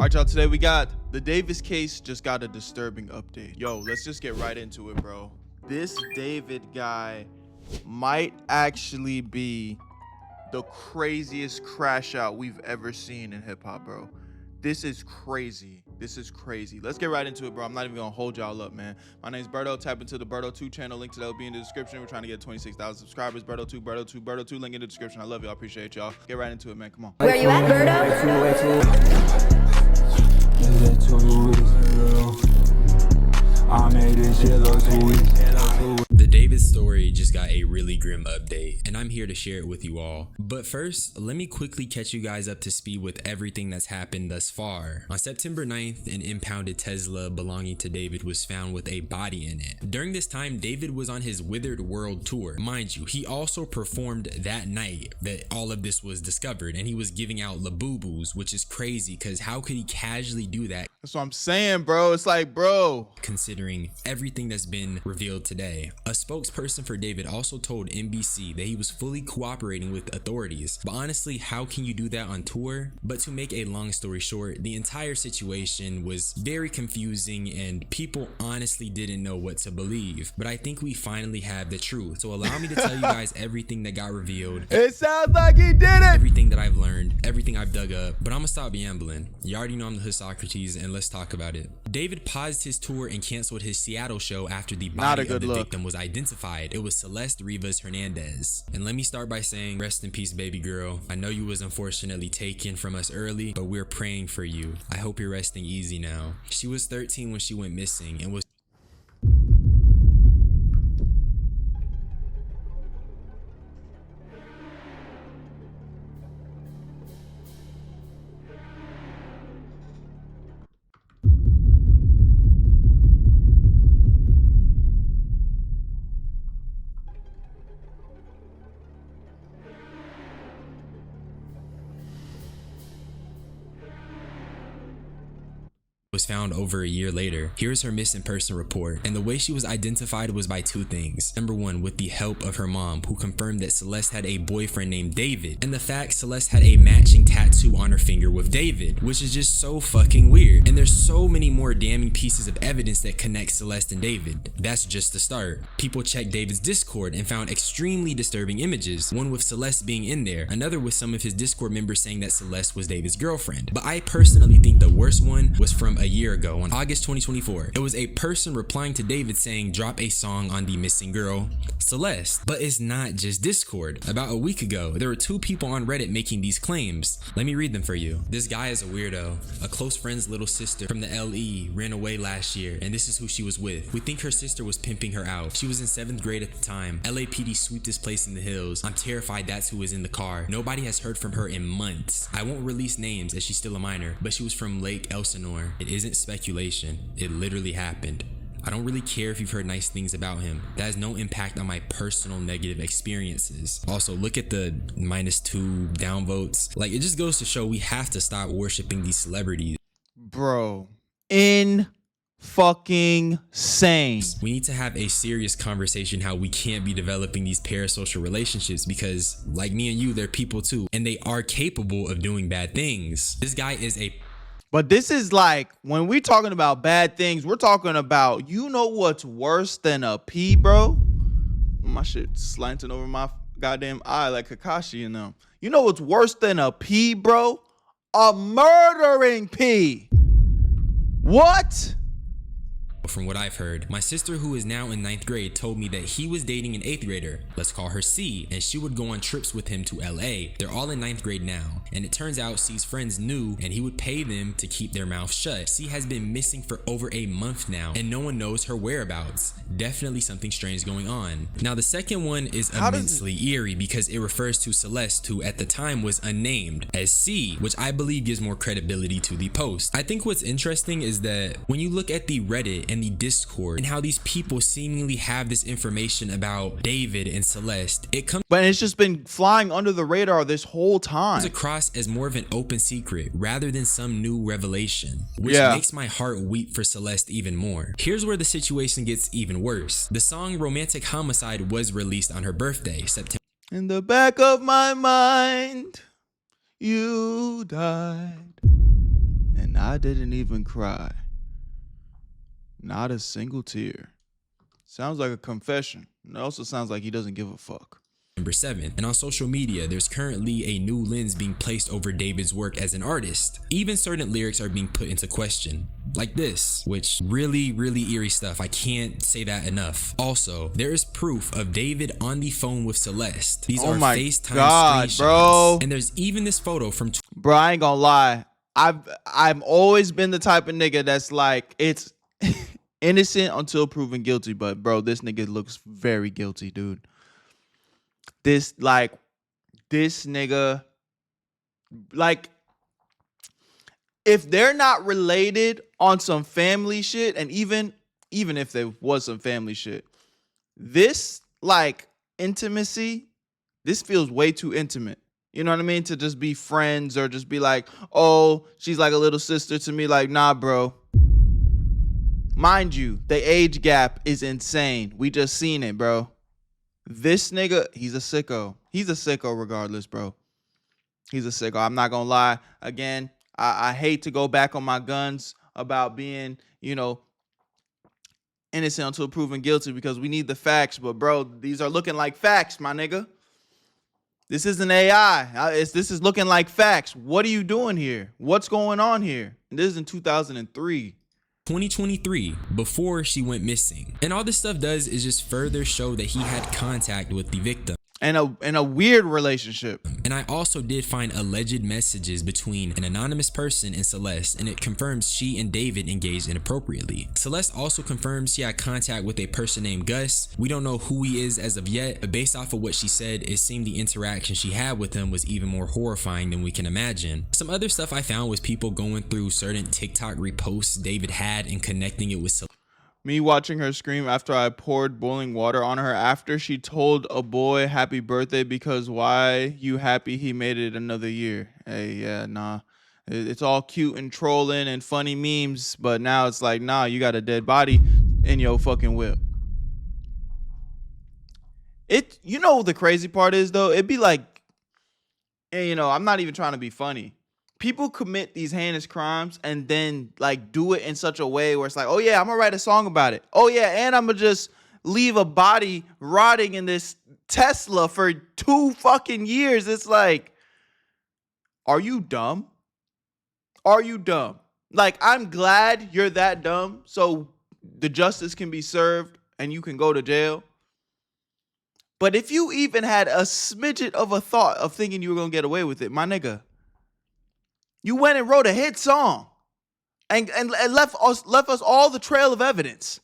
Alright, y'all, today we got the Davis case just got a disturbing update. Yo, let's just get right into it, bro. This David guy might actually be the craziest crash out we've ever seen in hip-hop, bro. This is crazy. This is crazy. Let's get right into it, bro. I'm not even gonna hold y'all up, man. My name's Berto. Tap into the Berto2 channel. Link to that will be in the description. We're trying to get 26,000 subscribers. Berto2, Berto2, Berto2. Link in the description. I love y'all. Appreciate y'all. Get right into it, man. Come on. Where you at, Berto? I made this shit look sweet. The David story just got a really grim update, and I'm here to share it with you all. But first, let me quickly catch you guys up to speed with everything that's happened thus far. On September 9th, an impounded Tesla belonging to David was found with a body in it. During this time, David was on his Withered World tour. Mind you, he also performed that night that all of this was discovered, and he was giving out Labubu's, which is crazy because how could he casually do that? That's what I'm saying, bro. It's like, bro, considering everything that's been revealed today. A spokesperson for David also told NBC that he was fully cooperating with authorities. But honestly, how can you do that on tour? But to make a long story short, the entire situation was very confusing and people honestly didn't know what to believe. But I think we finally have the truth. So allow me to tell you guys everything that got revealed. It sounds like he did it. Everything that I've learned, everything I've dug up. But I'm gonna stop ambling. You already know I'm the hood Socrates, and let's talk about it. David paused his tour and canceled his Seattle show after the body of the victim was identified. It was Celeste Rivas Hernandez. And let me start by saying, rest in peace, baby girl. I know you was unfortunately taken from us early, but we're praying for you. I hope you're resting easy now. She was 13 when she went missing and was found over a year later. Here's her missing person report, and the way she was identified was by two things. Number one, with the help of her mom, who confirmed that Celeste had a boyfriend named David, and the fact Celeste had a matching tattoo on her finger with David, which is just so fucking weird. And there's so many more damning pieces of evidence that connect Celeste and David. That's just the start. People checked David's Discord and found extremely disturbing images, one with Celeste being in there, another with some of his Discord members saying that Celeste was David's girlfriend. But I personally think the worst one was from a year ago on August 2024. It was a person replying to David saying drop a song on the missing girl Celeste. But it's not just Discord. About a week ago, there were two people on Reddit making these claims. Let me read them for you. This guy is a weirdo. A close friend's little sister from the LE ran away last year, and this is who she was with. We think her sister was pimping her out. She was in 7th grade at the time. LAPD sweep this place in the hills. I'm terrified that's who was in the car. Nobody has heard from her in months. I won't release names as she's still a minor, but she was from Lake Elsinore. It isn't speculation. It literally happened. I don't really care if you've heard nice things about him. That has no impact on my personal negative experiences. Also, look at the -2 downvotes. Like, it just goes to show we have to stop worshiping these celebrities. Bro, in fucking sane. We need to have a serious conversation how we can't be developing these parasocial relationships because, like me and you, they're people too, and they are capable of doing bad things. This guy is a But this is like, when we talking about bad things, we're talking about, you know what's worse than a P, bro? My shit slanting over my goddamn eye like Kakashi and them. You know what's worse than a P, bro? A murdering P. What? From what I've heard, my sister, who is now in 9th grade, told me that he was dating an 8th grader, let's call her C, and she would go on trips with him to LA. They're all in 9th grade now, and it turns out C's friends knew and he would pay them to keep their mouth shut. C has been missing for over a month now, and no one knows her whereabouts. Definitely something strange going on. Now, the second one is immensely eerie because it refers to Celeste, who at the time was unnamed, as C, which I believe gives more credibility to the post. I think what's interesting is that when you look at the Reddit and the Discord and how these people seemingly have this information about David and Celeste, it comes, but it's just been flying under the radar this whole time, across as more of an open secret rather than some new revelation, which makes my heart weep for Celeste even more. Here's where the situation gets even worse. The song Romantic Homicide was released on her birthday, September. In the back of my mind, you died. And I didn't even cry. Not a single tear. Sounds like a confession. It also sounds like he doesn't give a fuck. November 7th, and on social media, there's currently a new lens being placed over David's work as an artist. Even certain lyrics are being put into question, like this, which really eerie stuff. I can't say that enough. Also, there is proof of David on the phone with Celeste. These are FaceTime screenshots, bro. And there's even this photo from Bro, I ain't gonna lie. I've always been the type of nigga that's like, it's innocent until proven guilty. But bro, this nigga looks very guilty, dude. This nigga, like, if they're not related on some family shit, and even if there was some family shit, this, like, intimacy, this feels way too intimate. You know what I mean? To just be friends or just be like, oh, she's like a little sister to me. Like, nah, bro. Mind you, the age gap is insane. We just seen it, bro. This nigga, he's a sicko. He's a sicko regardless, bro. He's a sicko. I'm not gonna lie. Again, I hate to go back on my guns about being, you know, innocent until proven guilty, because we need the facts. But bro, these are looking like facts, my nigga. This isn't AI. This is looking like facts. What are you doing here? What's going on here? And this is in 2003. 2023, before she went missing. And all this stuff does is just further show that he had contact with the victim. And a weird relationship. And I also did find alleged messages between an anonymous person and Celeste, and it confirms she and David engaged inappropriately. Celeste also confirms she had contact with a person named Gus. We don't know who he is as of yet, but based off of what she said, it seemed the interaction she had with him was even more horrifying than we can imagine. Some other stuff I found was people going through certain TikTok reposts David had and connecting it with Celeste. Me watching her scream after I poured boiling water on her after she told a boy happy birthday because why you happy he made it another year. Hey, yeah, nah. It's all cute and trolling and funny memes, but now it's like, nah, you got a dead body in your fucking whip. You know, the crazy part is, though, it'd be like, you know, I'm not even trying to be funny. People commit these heinous crimes and then, like, do it in such a way where it's like, oh yeah, I'm gonna write a song about it. Oh yeah, and I'm gonna just leave a body rotting in this Tesla for 2 fucking years. It's like, are you dumb? Are you dumb? Like, I'm glad you're that dumb so the justice can be served and you can go to jail. But if you even had a smidget of a thought of thinking you were gonna get away with it, my nigga, you went and wrote a hit song and left us all the trail of evidence.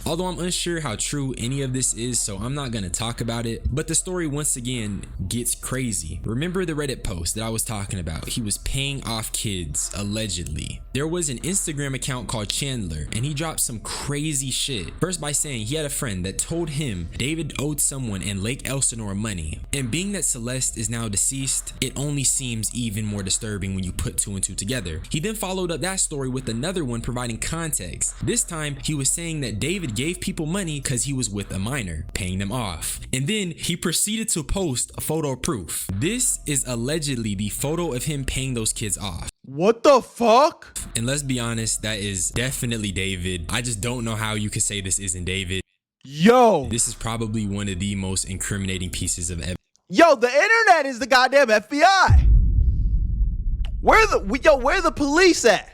Although I'm unsure how true any of this is, so I'm not gonna talk about it, but the story once again gets crazy. Remember the Reddit post that I was talking about? He was paying off kids, allegedly. There was an Instagram account called Chandler, and he dropped some crazy shit. First by saying he had a friend that told him David owed someone in Lake Elsinore money, and being that Celeste is now deceased, it only seems even more disturbing when you put 2 and 2 together. He then followed up that story with another one providing context. This time he was saying that David gave people money because he was with a minor, paying them off. And then he proceeded to post a photo proof. This is allegedly the photo of him paying those kids off. What the fuck? And let's be honest, that is definitely David. I just don't know how you could say this isn't David. Yo. This is probably one of the most incriminating pieces of evidence. Yo, the internet is the goddamn FBI. Where the police at?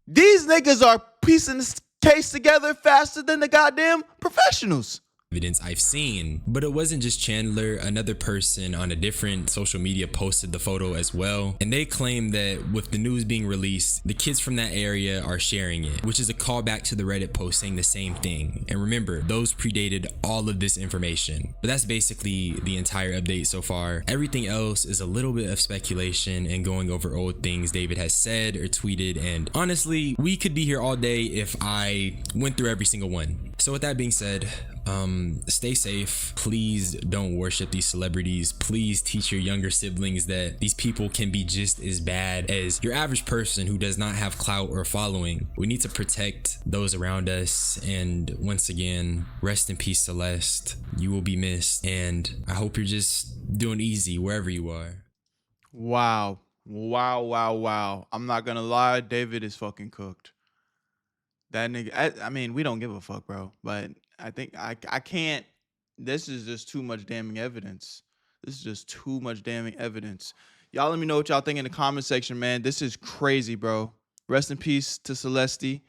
These niggas are piecing this case together faster than the goddamn professionals. Evidence I've seen, but it wasn't just Chandler. Another person on a different social media posted the photo as well, and they claim that with the news being released, the kids from that area are sharing it, which is a callback to the Reddit post saying the same thing. And remember, those predated all of this information. But that's basically the entire update so far. Everything else is a little bit of speculation and going over old things David has said or tweeted, and honestly, we could be here all day if I went through every single one. So with that being said, stay safe. Please don't worship these celebrities. Please teach your younger siblings that these people can be just as bad as your average person who does not have clout or following. We need to protect those around us. And once again, rest in peace, Celeste. You will be missed. And I hope you're just doing easy wherever you are. Wow. Wow, wow, wow. I'm not gonna lie, David is fucking cooked. That nigga, I mean, we don't give a fuck, bro. But I think I can't. This is just too much damning evidence. This is just too much damning evidence. Y'all let me know what y'all think in the comment section, man. This is crazy, bro. Rest in peace to Celeste,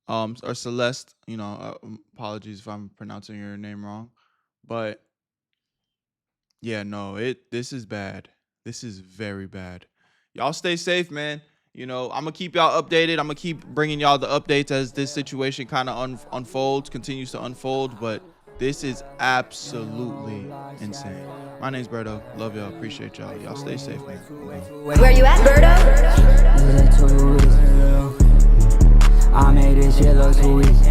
or Celeste. You know, apologies if I'm pronouncing your name wrong, but yeah, no, this is bad. This is very bad. Y'all stay safe, man. You know, I'm gonna keep y'all updated. I'm gonna keep bringing y'all the updates as this situation kind of unfolds, continues to unfold. But this is absolutely insane. My name's Berto. Love y'all. Appreciate y'all. Y'all stay safe, man. Where you at, Berto? I made this shit look too easy.